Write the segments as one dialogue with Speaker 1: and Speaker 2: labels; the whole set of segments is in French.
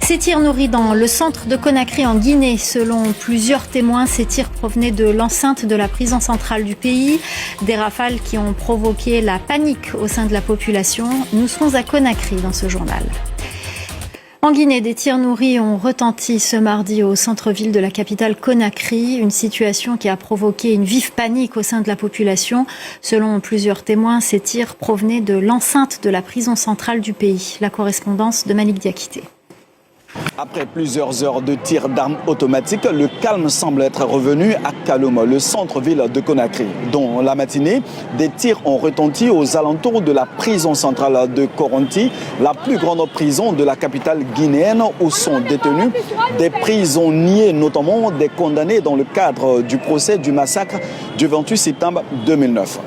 Speaker 1: Ces tirs nourris dans le centre de Conakry en Guinée. Selon plusieurs témoins, ces tirs provenaient de l'enceinte de la prison centrale du pays. Des rafales qui ont provoqué la panique au sein de la population. Nous serons à Conakry dans ce journal. En Guinée, des tirs nourris ont retenti ce mardi au centre-ville de la capitale Conakry, une situation qui a provoqué une vive panique au sein de la population. Selon plusieurs témoins, ces tirs provenaient de l'enceinte de la prison centrale du pays. La correspondance de Malik Diakité.
Speaker 2: Après plusieurs heures de tirs d'armes automatiques, le calme semble être revenu à Kaloum, le centre-ville de Conakry. Dans la matinée, des tirs ont retenti aux alentours de la prison centrale de Koronti, la plus grande prison de la capitale guinéenne où sont détenus des prisonniers, notamment des condamnés dans le cadre du procès du massacre du 28 septembre 2009.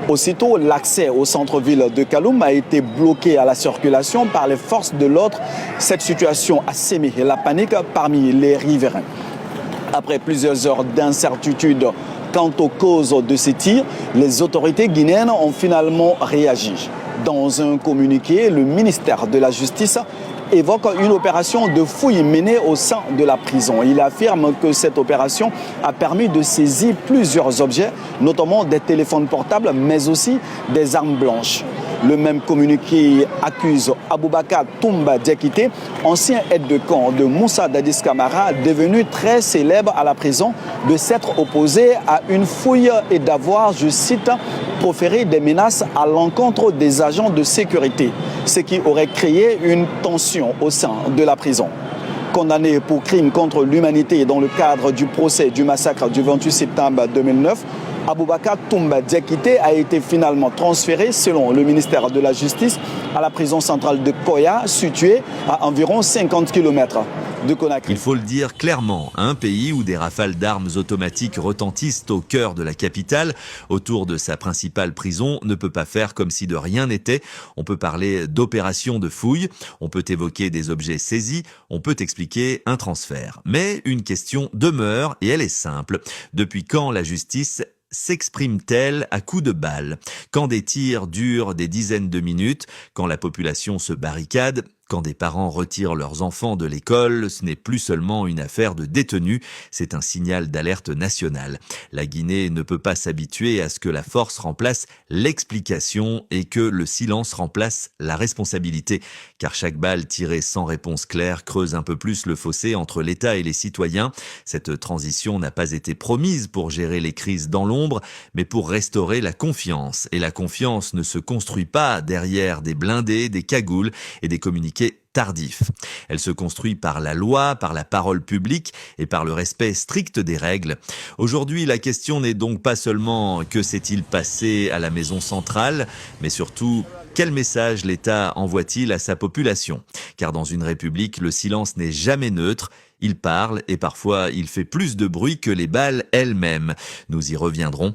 Speaker 2: Aussitôt, l'accès au centre-ville de Kaloum a été bloqué à la circulation par les forces de l'ordre. Cette situation a sémé la panique parmi les riverains. Après plusieurs heures d'incertitude quant aux causes de ces tirs, les autorités guinéennes ont finalement réagi. Dans un communiqué, le ministère de la Justice évoque une opération de fouille menée au sein de la prison. Il affirme que cette opération a permis de saisir plusieurs objets, notamment des téléphones portables, mais aussi des armes blanches. Le même communiqué accuse Aboubakar Toumba Diakité, ancien aide de camp de Moussa Dadis Camara, devenu très célèbre à la prison, de s'être opposé à une fouille et d'avoir, je cite, proféré des menaces à l'encontre des agents de sécurité, ce qui aurait créé une tension au sein de la prison. Condamné pour crimes contre l'humanité dans le cadre du procès du massacre du 28 septembre 2009, Aboubakar Toumba Diakité a été finalement transféré, selon le ministère de la Justice, à la prison centrale de Koya, située à environ 50 km de Conakry.
Speaker 3: Il faut le dire clairement, un pays où des rafales d'armes automatiques retentissent au cœur de la capitale, autour de sa principale prison, ne peut pas faire comme si de rien n'était. On peut parler d'opération de fouille, on peut évoquer des objets saisis, on peut expliquer un transfert. Mais une question demeure et elle est simple. Depuis quand la justice s'exprime-t-elle à coups de balles? Quand des tirs durent des dizaines de minutes, quand la population se barricade, quand des parents retirent leurs enfants de l'école, ce n'est plus seulement une affaire de détenus, c'est un signal d'alerte nationale. La Guinée ne peut pas s'habituer à ce que la force remplace l'explication et que le silence remplace la responsabilité. Car chaque balle tirée sans réponse claire creuse un peu plus le fossé entre l'État et les citoyens. Cette transition n'a pas été promise pour gérer les crises dans l'ombre, mais pour restaurer la confiance. Et la confiance ne se construit pas derrière des blindés, des cagoules et des communiqués tardif. Elle se construit par la loi, par la parole publique et par le respect strict des règles. Aujourd'hui, la question n'est donc pas seulement que s'est-il passé à la maison centrale, mais surtout quel message l'État envoie-t-il à sa population? Car dans une république, le silence n'est jamais neutre. Il parle et parfois il fait plus de bruit que les balles elles-mêmes. Nous y reviendrons.